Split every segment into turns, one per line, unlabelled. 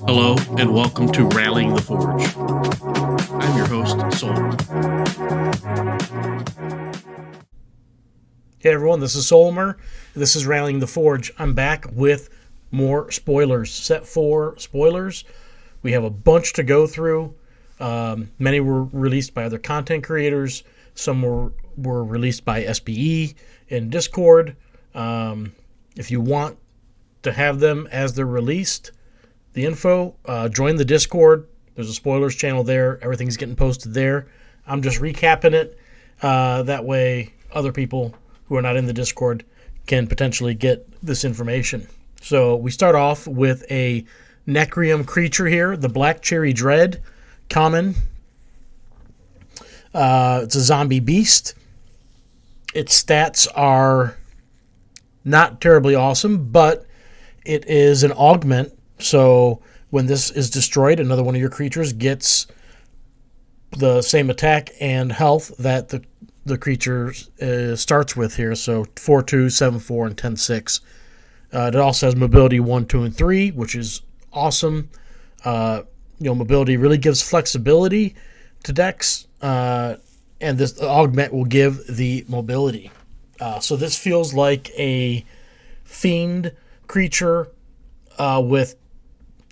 Hello, and welcome to Rallying the Forge. I'm your host, Soulmorg.
Hey everyone, this is Sewmorg. This is Rallying the Forge. I'm back with more spoilers. Set 4 spoilers. We have a bunch to go through. Many were released by other content creators. Some were released by SBE in Discord. If you want to have them as they're released, the info, join the Discord. There's a spoilers channel there. Everything's getting posted there. I'm just recapping it. That way other people who are not in the Discord can potentially get this information. So we start off with a Necrium creature here, the Blackcherry Dread, common. It's a zombie beast. Its stats are not terribly awesome, but it is an augment. So when this is destroyed, another one of your creatures gets the same attack and health that the creature starts with here. So 4-2, 7-4, and 10-6. It also has mobility 1, 2, and 3, which is awesome. Mobility really gives flexibility to decks, and this augment will give the mobility. So this feels like a fiend creature with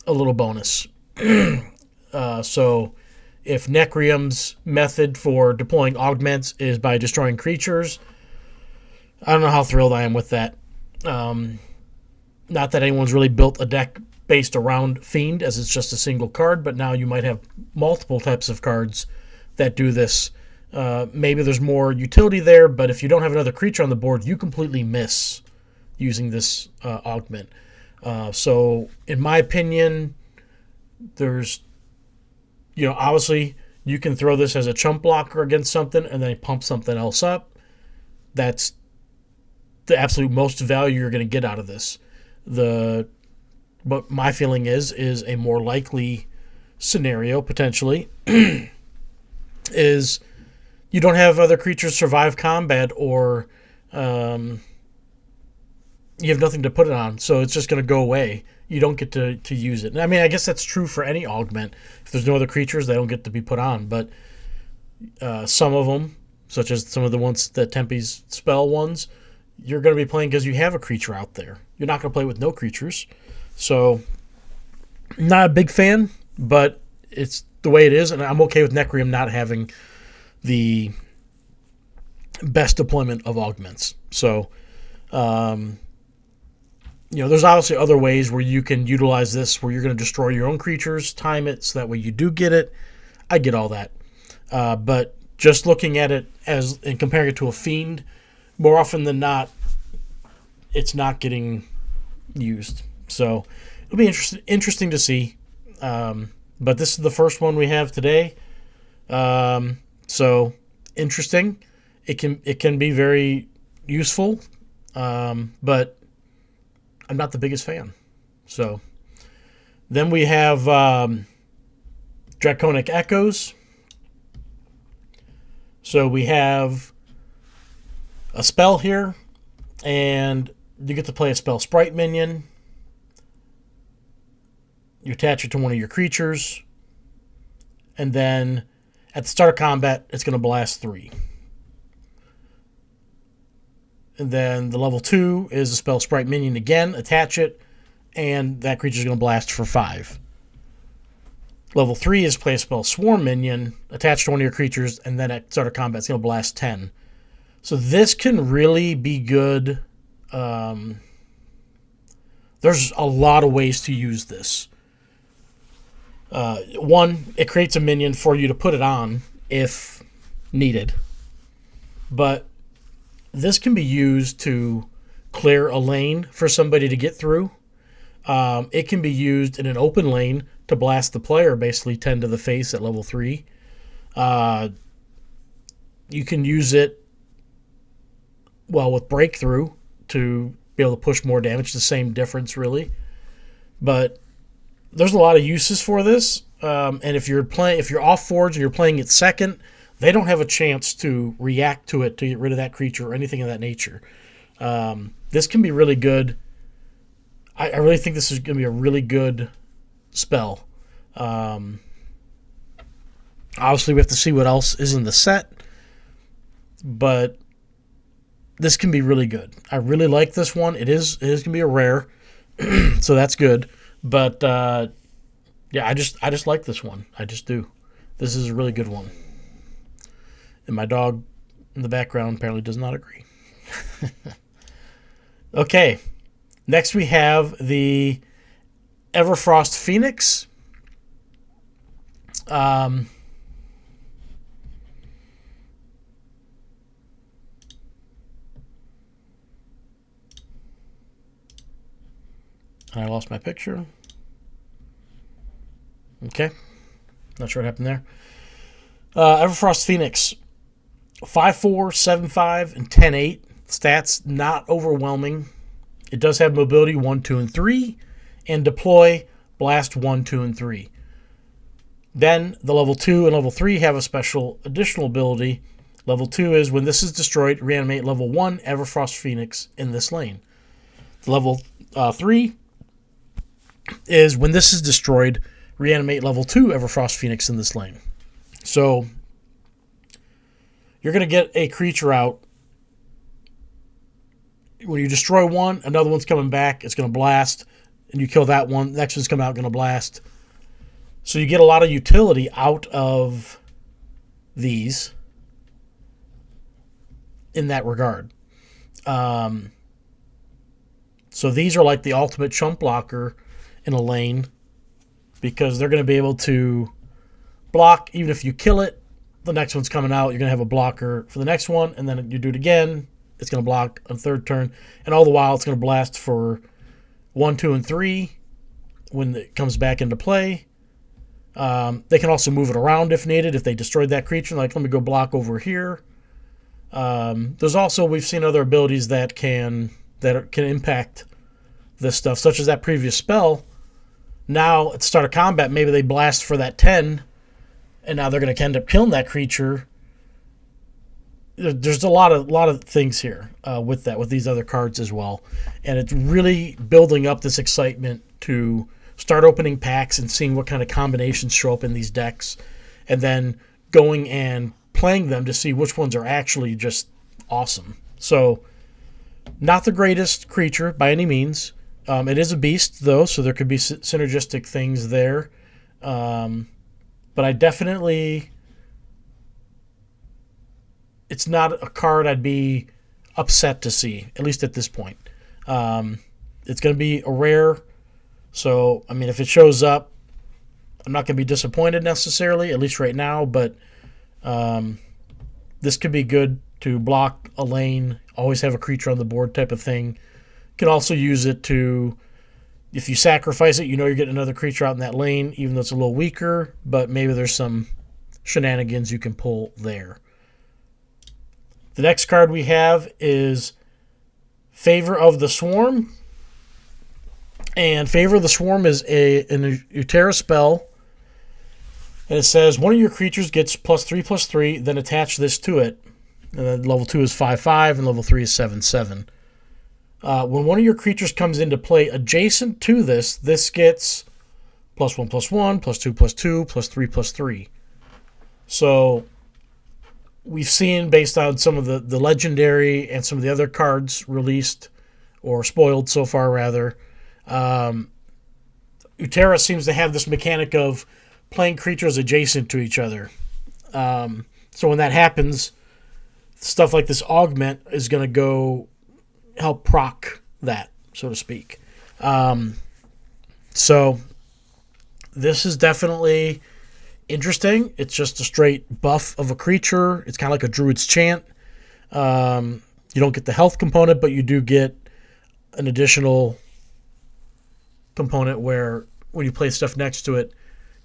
a little bonus. So if Necrium's method for deploying augments is by destroying creatures, I don't know how thrilled I am with that. Not that anyone's really built a deck based around Fiend, as it's just a single card, but now you might have multiple types of cards that do this. Maybe there's more utility there, but if you don't have another creature on the board, you completely miss using this augment. So in my opinion, there's, obviously you can throw this as a chump blocker against something and then pump something else up. That's the absolute most value you're going to get out of this. But my feeling is a more likely scenario, potentially, is you don't have other creatures survive combat, or you have nothing to put it on, so it's just going to go away. You don't get to use it. I mean, I guess that's true for any augment. If there's no other creatures, they don't get to be put on. But some of them, such as some of the ones that Tempe's spell ones, you're going to be playing because you have a creature out there. You're not going to play with no creatures. So, not a big fan, but it's the way it is, and I'm okay with Necrium not having the best deployment of augments. So, there's obviously other ways where you can utilize this, where you're going to destroy your own creatures, time it so that way you do get it. I get all that. But just looking at it and comparing it to a Fiend, more often than not, it's not getting used. So it'll be interesting to see. But this is the first one we have today. So interesting. It can be very useful, but I'm not the biggest fan. So then we have Draconic Echoes. So we have a spell here, and you get to play a spell sprite minion. You attach it to one of your creatures, and then at the start of combat, it's going to blast 3. And then the level 2 is a spell sprite minion again, attach it, and that creature is going to blast for 5. Level 3 is play a spell swarm minion, attach to one of your creatures, and then at start of combat, it's going to blast 10. So this can really be good. There's a lot of ways to use this. One, it creates a minion for you to put it on if needed. But this can be used to clear a lane for somebody to get through. It can be used in an open lane to blast the player, basically 10 to the face at level 3. You can use it with Breakthrough to be able to push more damage. The same difference, really. But there's a lot of uses for this. And if you're off Forge and you're playing it second, they don't have a chance to react to it to get rid of that creature or anything of that nature. This can be really good I really think this is going to be a really good spell. Obviously, we have to see what else is in the set, but this can be really good. I really like this one. It is going to be a rare, so that's good. But yeah, I just like this one. I just do. This is a really good one. And my dog in the background apparently does not agree. Okay, next we have the Everfrost Phoenix. I lost my picture. Okay, not sure what happened there. Everfrost Phoenix, 5'4", 7'5", and 10'8". Stats not overwhelming. It does have mobility 1, 2, and 3, and deploy, blast 1, 2, and 3. Then the level 2 and level 3 have a special additional ability. Level 2 is when this is destroyed, reanimate level 1 Everfrost Phoenix in this lane. The level 3 is when this is destroyed, reanimate level 2 Everfrost Phoenix in this lane. So you're going to get a creature out. When you destroy one, another one's coming back. It's going to blast, and you kill that one. The next one's coming out, going to blast. So you get a lot of utility out of these in that regard. So these are like the ultimate chump blocker in a lane because they're going to be able to block even if you kill it. The next one's coming out. You're going to have a blocker for the next one, and then you do it again. It's going to block on third turn. And all the while, it's going to blast for 1, 2, and 3 when it comes back into play. They can also move it around if needed. If they destroyed that creature, like, let me go block over here. There's also, we've seen other abilities that can impact this stuff, such as that previous spell. Now, at the start of combat, maybe they blast for that 10, and now they're going to end up killing that creature. There's a lot of things here with these other cards as well, and it's really building up this excitement to start opening packs and seeing what kind of combinations show up in these decks, and then going and playing them to see which ones are actually just awesome. So, not the greatest creature by any means. It is a beast though, so there could be synergistic things there. But I definitely... It's not a card I'd be upset to see, at least at this point. It's going to be a rare, so, I mean, if it shows up, I'm not going to be disappointed necessarily, at least right now, but this could be good to block a lane, always have a creature on the board type of thing. You can also use it to, if you sacrifice it, you know you're getting another creature out in that lane, even though it's a little weaker, but maybe there's some shenanigans you can pull there. The next card we have is Favor of the Swarm. And Favor of the Swarm is an Utera spell. And it says, one of your creatures gets +3/+3, then attach this to it. And then level 2 is 5/5, and level 3 is 7/7. When one of your creatures comes into play adjacent to this, this gets +1/+1, +2/+2, +3/+3. So... we've seen, based on some of the legendary and some of the other cards released or spoiled so far, rather, Utera seems to have this mechanic of playing creatures adjacent to each other. So when that happens, stuff like this augment is going to go help proc that, so to speak. So this is definitely interesting. It's just a straight buff of a creature. It's kind of like a Druid's Chant. You don't get the health component, but you do get an additional component where when you play stuff next to it,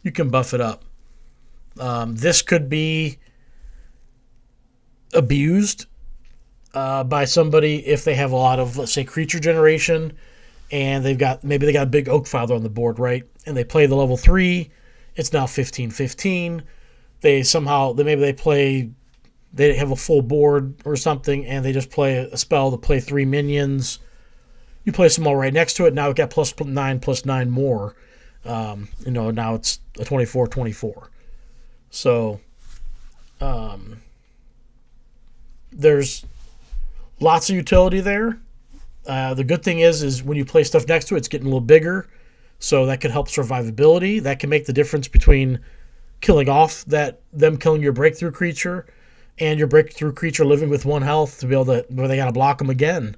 you can buff it up. This could be abused by somebody if they have a lot of, let's say, creature generation, and maybe they got a big Oakfather on the board, right? And they play the level 3. It's now 15/15. They have a full board or something, and they just play a spell to play 3 minions. You place them all right next to it. Now it got +9 more. Now it's a 24/24. So there's lots of utility there. The good thing is when you place stuff next to it, it's getting a little bigger. So that could help survivability. That can make the difference between killing off them killing your breakthrough creature and your breakthrough creature living with 1 health to be able to, where they got to block them again.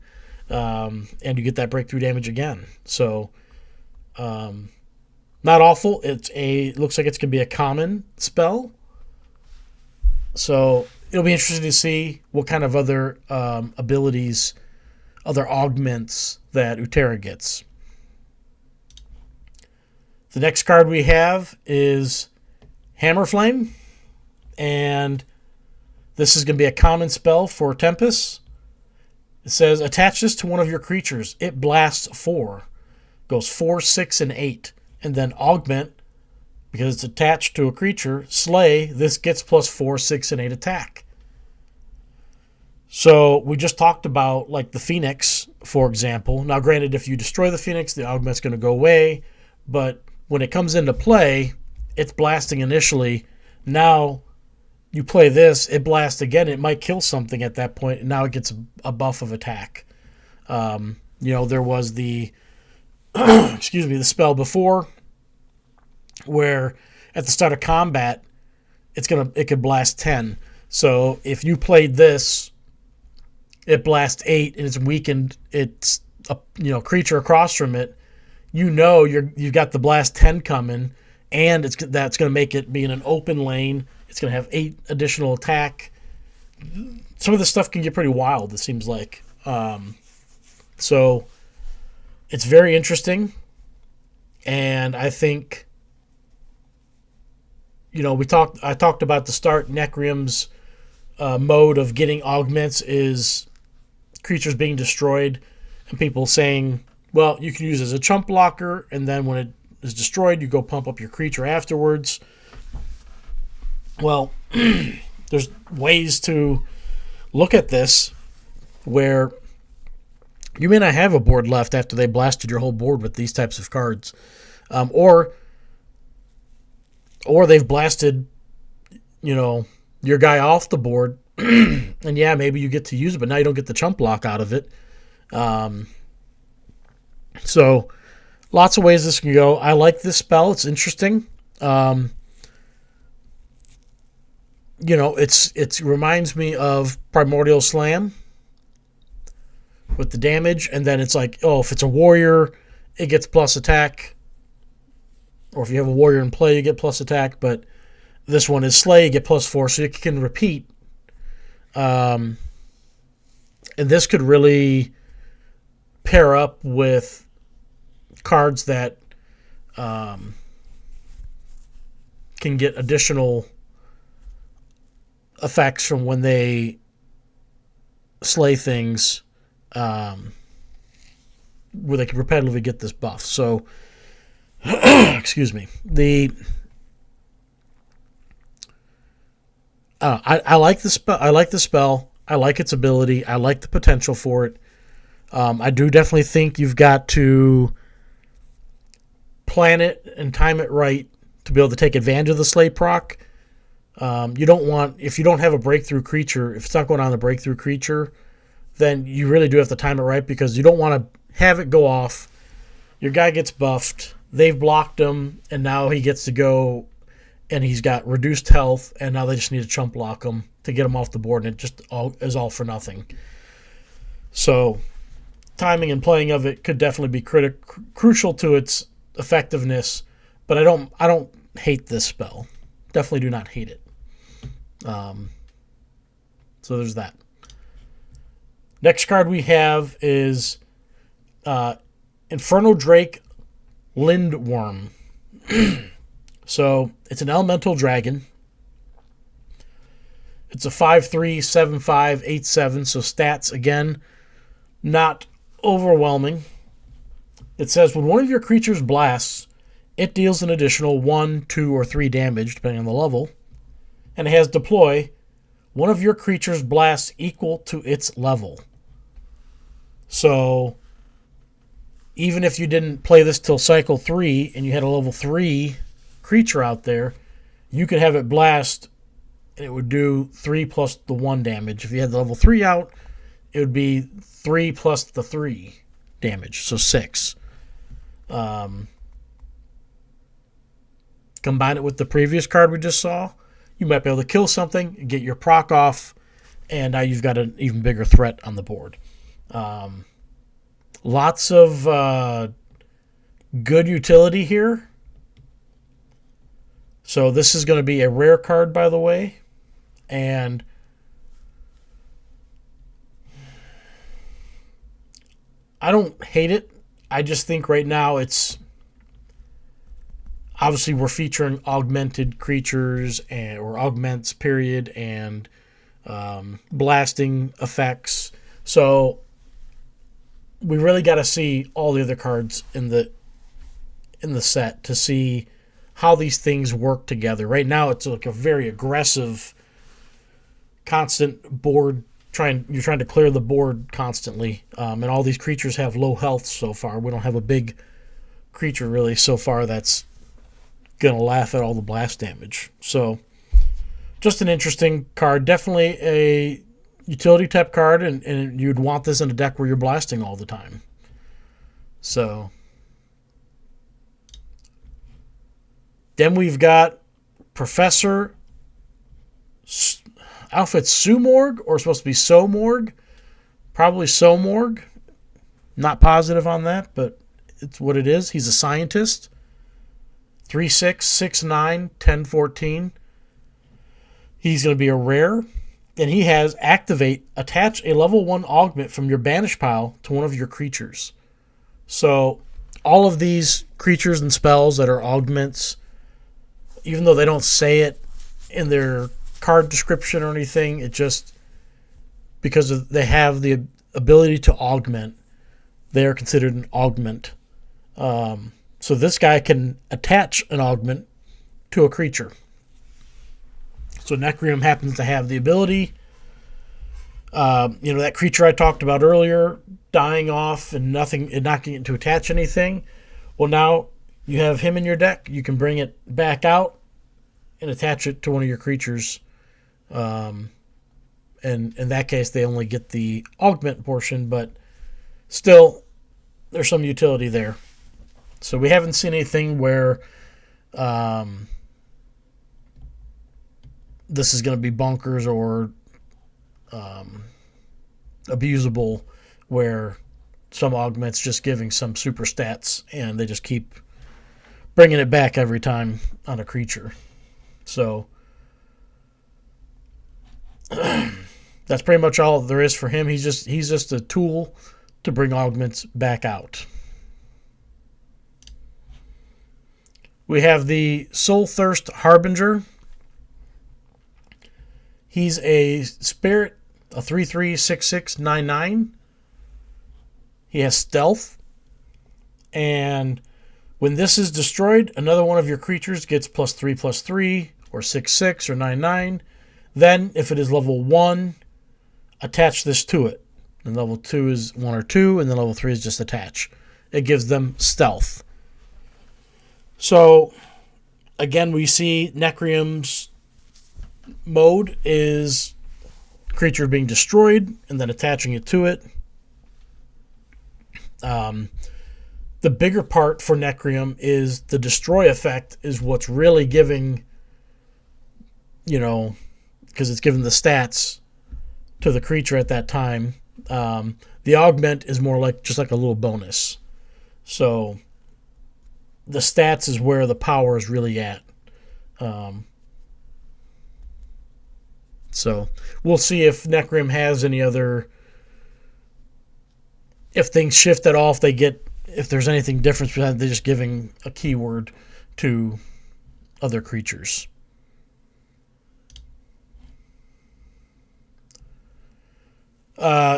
And you get that breakthrough damage again. So, not awful. It looks like it's going to be a common spell. So it'll be interesting to see what kind of other abilities, other augments that Utera gets. The next card we have is Hammerflame, and this is going to be a common spell for Tempest. It says, attach this to one of your creatures. It blasts 4. Goes 4, 6, and 8. And then augment, because it's attached to a creature, slay, this gets +4, 6, and 8 attack. So we just talked about like the Phoenix, for example. Now granted, if you destroy the Phoenix, the augment's going to go away. But when it comes into play, it's blasting initially. Now you play this, it blasts again. It might kill something at that point, and now it gets a buff of attack. There was the the spell before where at the start of combat it could blast 10. So if you played this, it blasts 8 and it's weakened. It's a creature across from it. You've got the blast 10 coming, and that's going to make it be in an open lane. It's going to have 8 additional attack. Some of this stuff can get pretty wild, it seems like. So it's very interesting. And I think, I talked about the start Necrim's mode of getting augments is creatures being destroyed, and people saying, well, you can use it as a chump blocker, and then when it is destroyed, you go pump up your creature afterwards. Well, there's ways to look at this where you may not have a board left after they blasted your whole board with these types of cards. Or they've blasted, your guy off the board, and yeah, maybe you get to use it, but now you don't get the chump block out of it. So lots of ways this can go. I like this spell. It's interesting. It reminds me of Primordial Slam with the damage, and then it's like, if it's a warrior, it gets plus attack. Or if you have a warrior in play, you get plus attack. But this one is slay, you get +4, so you can repeat. And this could really pair up with cards that can get additional effects from when they slay things, where they can repetitively get this buff. So, excuse me. I like the spell. I like the spell. I like its ability. I like the potential for it. I do definitely think you've got to plan it and time it right to be able to take advantage of the slay proc. You don't want, if you don't have a breakthrough creature, if it's not going on the breakthrough creature, then you really do have to time it right, because you don't want to have it go off. Your guy gets buffed. They've blocked him, and now he gets to go, and he's got reduced health, and now they just need to chump block him to get him off the board, and it just is all for nothing. So timing and playing of it could definitely be crucial to its effectiveness, but I don't hate this spell. Definitely do not hate it. So there's that. Next card we have is Infernodrake Lindworm. So it's an elemental dragon. It's a 5/3, 7/5, 8/7. So stats, again, not overwhelming. It says when one of your creatures blasts, it deals an additional 1, 2, or 3 damage, depending on the level. And it has deploy. One of your creatures blasts equal to its level. So even if you didn't play this till cycle 3 and you had a level 3 creature out there, you could have it blast and it would do 3 plus the 1 damage. If you had the level 3 out, it would be 3 plus the 3 damage, so 6. Combine it with the previous card we just saw, you might be able to kill something, get your proc off, and now you've got an even bigger threat on the board. Lots of good utility here. So this is going to be a rare card, by the way. And I don't hate it. I just think right now it's... Obviously, we're featuring augmented creatures or augments, period, and blasting effects. So we really got to see all the other cards in the set to see how these things work together. Right now, it's like a very aggressive, constant board. You're trying to clear the board constantly, and all these creatures have low health so far. We don't have a big creature really so far that's going to laugh at all the blast damage. So just an interesting card. Definitely a utility type card, and you'd want this in a deck where you're blasting all the time. So then we've got Professor outfit Sewmorg, or supposed to be Sewmorg. Probably Sewmorg. Not positive on that, but it's what it is. He's a scientist. 3/6, 6/9, 10/14. He's going to be a rare. And he has activate, attach a level 1 augment from your banish pile to one of your creatures. So all of these creatures and spells that are augments, even though they don't say it in their card description or anything, it just, because they have the ability to augment, they are considered an augment. So this guy can attach an augment to a creature. So Nekrium happens to have the ability, that creature I talked about earlier, dying off and not getting it to attach anything. Well, now you have him in your deck. You can bring it back out and attach it to one of your creatures. And in that case, they only get the augment portion, but still, there's some utility there. So we haven't seen anything where this is going to be bonkers or abusable, where some augments just giving some super stats and they just keep bringing it back every time on a creature. So that's pretty much all there is for him. He's just a tool to bring augments back out. We have the Soulthirst Harbinger. He's a spirit, a 3/3/6/6/9/9. He has stealth. And when this is destroyed, another one of your creatures gets +3/+3, or 6/6, or 9/9. Then, if it is level 1, attach this to it. And level 2 is 1 or 2, and then level 3 is just attach. It gives them stealth. So, again, we see Nekrium's mode is creature being destroyed and then attaching it to it. The bigger part for Nekrium is the destroy effect is what's really giving, because it's giving the stats to the creature at that time. The augment is more like just like a little bonus. So the stats is where the power is really at. So we'll see if Nekrium has any other, if things shift at all, if there's anything different between they're just giving a keyword to other creatures.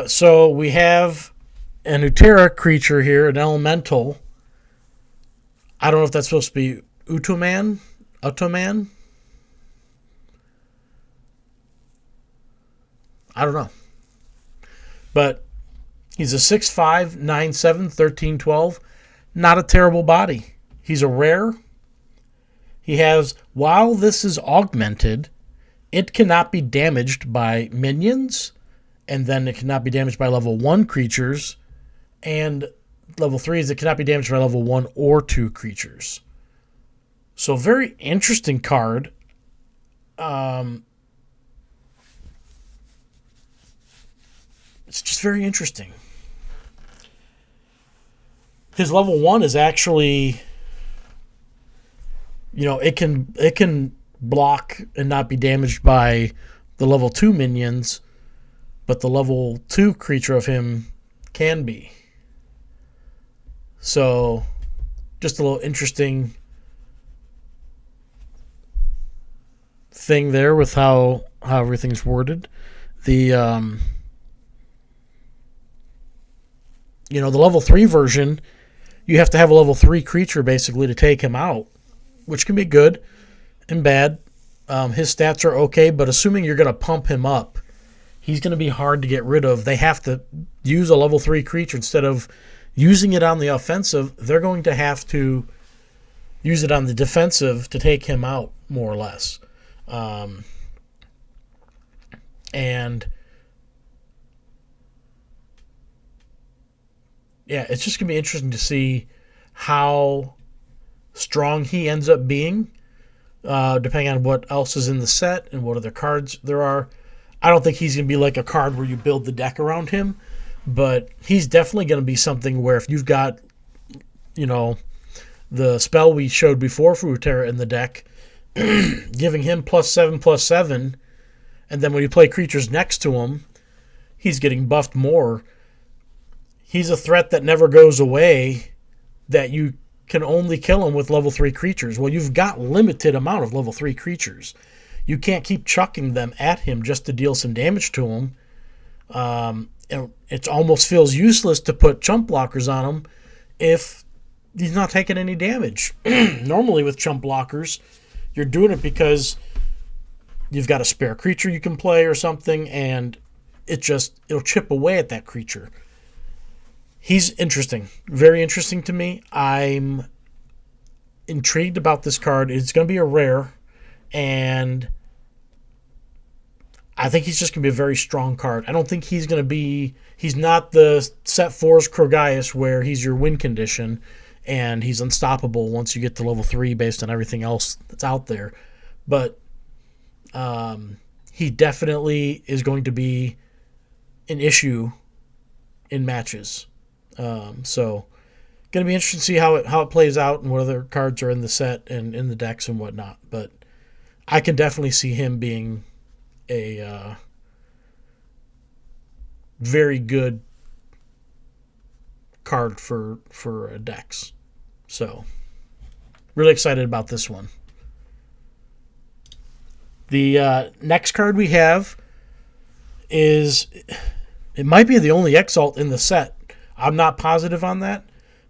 So we have an Utera creature here, an elemental. I don't know if that's supposed to be Utoman. I don't know. But He's a 6'5", 9'7", 13, 12. Not a terrible body. He's a rare. He has, while this is augmented, it cannot be damaged by minions, and then it cannot be damaged by level 1 creatures, and level 3 is it cannot be damaged by level 1 or 2 creatures. So very interesting card. It's just very interesting. His level 1 is actually, it can block and not be damaged by the level 2 minions, but the level 2 creature of him can be. So, just a little interesting thing there with how everything's worded. The the level 3 version, you have to have a level 3 creature basically to take him out, which can be good and bad. His stats are okay, but assuming you're going to pump him up, he's going to be hard to get rid of. They have to use a level 3 creature instead of using it on the offensive. They're going to have to use it on the defensive to take him out, more or less. And yeah, it's just going to be interesting to see how strong he ends up being, depending on what else is in the set and what other cards there are. I don't think he's going to be like a card where you build the deck around him, but he's definitely going to be something where if you've got, the spell we showed before for Runeterra in the deck, giving him +7/+7, and then when you play creatures next to him, he's getting buffed more. He's a threat that never goes away, that you can only kill him with level 3 creatures. Well, you've got limited amount of level 3 creatures. You can't keep chucking them at him just to deal some damage to him. It almost feels useless to put chump blockers on him if he's not taking any damage. Normally with chump blockers, you're doing it because you've got a spare creature you can play or something, and it'll chip away at that creature. He's interesting. Very interesting to me. I'm intrigued about this card. It's going to be a rare, and I think he's just going to be a very strong card. I don't think he's going to be... He's not the set 4's Krogaius where he's your win condition, and he's unstoppable once you get to level 3 based on everything else that's out there. But he definitely is going to be an issue in matches. So going to be interesting to see how it plays out and what other cards are in the set and in the decks and whatnot. But I can definitely see him being a very good card for decks. So really excited about this one. The next card we have is, it might be the only Exalt in the set. I'm not positive on that.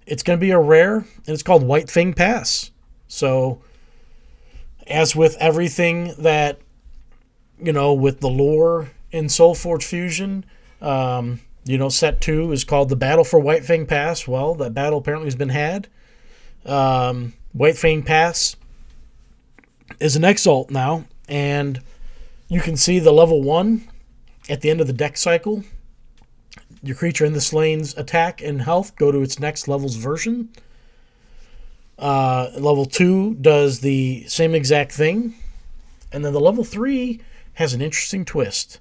It's going to be a rare, and it's called Whitefang Pass. So, as with everything that, with the lore in SolForge Fusion, set 2 is called the Battle for Whitefang Pass. Well, that battle apparently has been had. Whitefang Pass is an Exalt now, and you can see the level 1 at the end of the deck cycle. Your creature in this lane's attack and health go to its next level's version. Level 2 does the same exact thing. And then the level 3 has an interesting twist.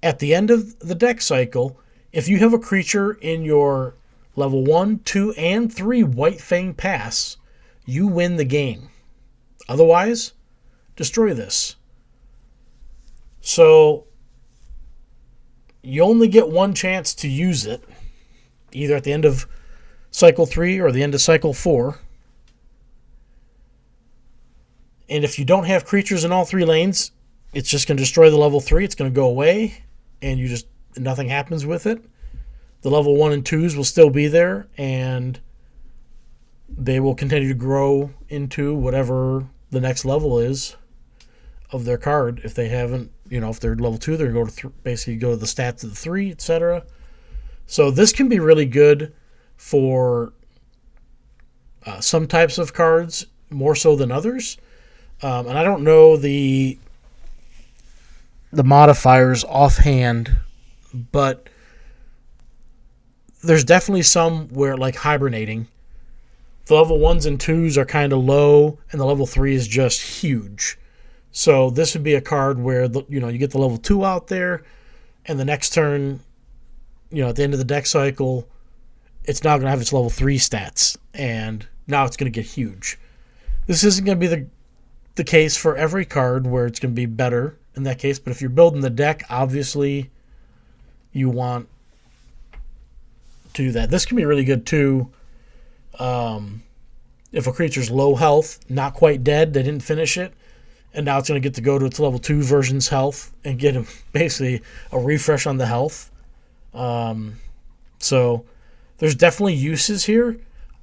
At the end of the deck cycle, if you have a creature in your level 1, 2, and 3 Whitefang Pass, you win the game. Otherwise, destroy this. So you only get one chance to use it, either at the end of cycle 3 or the end of cycle 4. And if you don't have creatures in all 3 lanes, it's just going to destroy the level 3. It's going to go away, and nothing happens with it. The level 1 and 2s will still be there, and they will continue to grow into whatever the next level is of their card. If they haven't, if they're level 2, they're going to basically go to the stats of the 3, etc. So this can be really good for some types of cards more so than others. And I don't know the modifiers offhand, but there's definitely some where, like hibernating, the level 1s and 2s are kind of low, and the level 3 is just huge. So this would be a card where you get the level 2 out there, and the next turn, at the end of the deck cycle, it's now going to have its level 3 stats, and now it's going to get huge. This isn't going to be the case for every card where it's going to be better in that case, but if you're building the deck, obviously you want to do that. This can be really good too. If a creature's low health, not quite dead, they didn't finish it, and now it's going to get to go to its level 2 version's health and get basically a refresh on the health. So there's definitely uses here.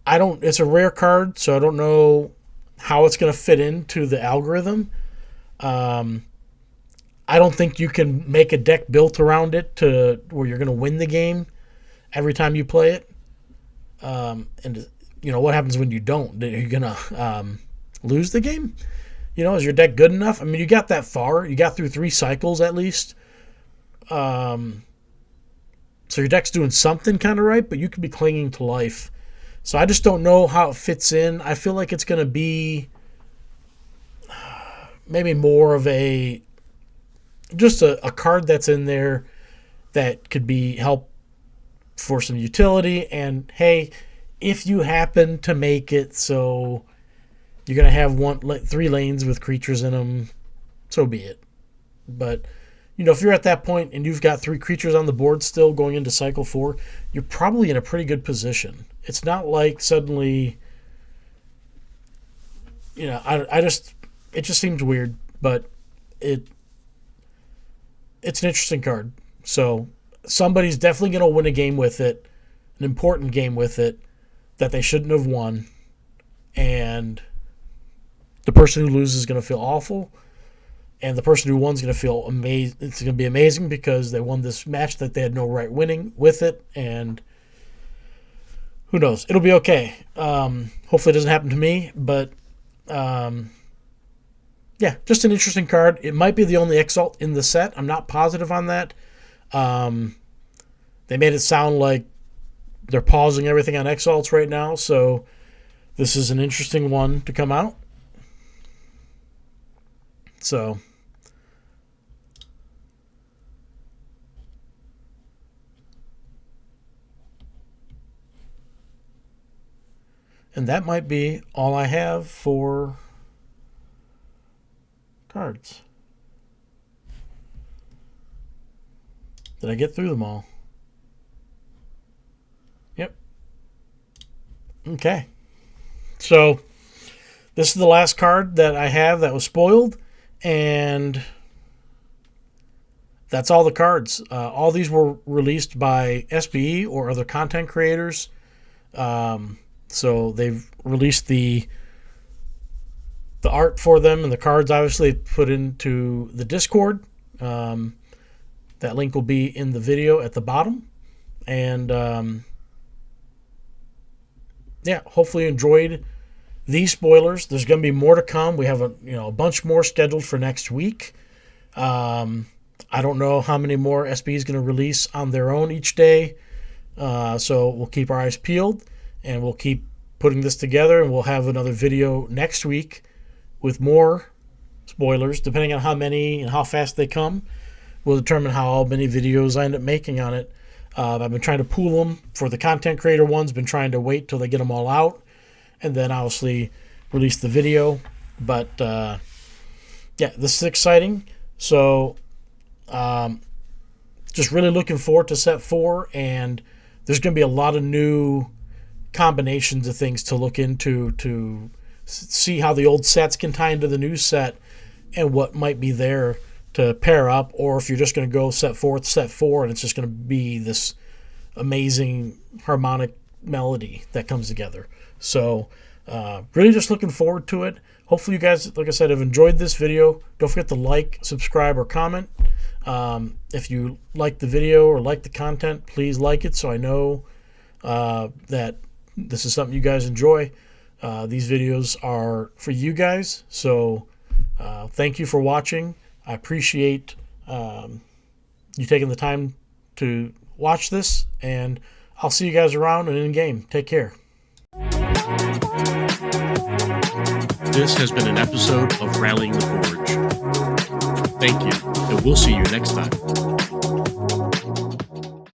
It's a rare card, so I don't know how it's going to fit into the algorithm. I don't think you can make a deck built around it to where you're going to win the game every time you play it. And what happens when you don't? Are you going to lose the game? Is your deck good enough? I mean, you got that far. You got through 3 cycles at least. So your deck's doing something kind of right, but you could be clinging to life. So I just don't know how it fits in. I feel like it's going to be maybe more of a card that's in there that could be help for some utility. And hey, if you happen to make it so you're going to have 3 lanes with creatures in them, so be it. But if you're at that point and you've got 3 creatures on the board still going into cycle 4, you're probably in a pretty good position. It's not like suddenly, it just seems weird, but it's an interesting card. So somebody's definitely going to win a game with it, an important game with it that they shouldn't have won, and the person who loses is going to feel awful. And the person who won is going to feel amazing. It's going to be amazing because they won this match that they had no right winning with it. And who knows? It'll be okay. Hopefully it doesn't happen to me. But, yeah, just an interesting card. It might be the only Exalt in the set. I'm not positive on that. They made it sound like they're pausing everything on Exalts right now. So this is an interesting one to come out. So, and that might be all I have for cards. Did I get through them all? Yep. Okay. So, this is the last card that I have that was spoiled. And that's all the cards. All these were released by SBE or other content creators. So they've released the art for them, and the cards obviously put into the Discord. That link will be in the video at the bottom. And yeah, hopefully you enjoyed these spoilers. There's going to be more to come. We have a bunch more scheduled for next week. I don't know how many more SB is going to release on their own each day. So we'll keep our eyes peeled, and we'll keep putting this together, and we'll have another video next week with more spoilers. Depending on how many and how fast they come, will determine how many videos I end up making on it. I've been trying to pool them for the content creator ones, been trying to wait till they get them all out, and then obviously release the video. But yeah, this is exciting. So just really looking forward to set 4, and there's going to be a lot of new combinations of things to look into to see how the old sets can tie into the new set and what might be there to pair up, or if you're just going to go set 4 and it's just going to be this amazing harmonic melody that comes together. So really just looking forward to it. Hopefully you guys, like I said, have enjoyed this video. Don't forget to like, subscribe, or comment. If you like the video or like the content, please like it so I know that this is something you guys enjoy. These videos are for you guys, so thank you for watching. I appreciate you taking the time to watch this, and I'll see you guys around and in game. Take care.
This has been an episode of Rallying the Forge. Thank you, and we'll see you next time.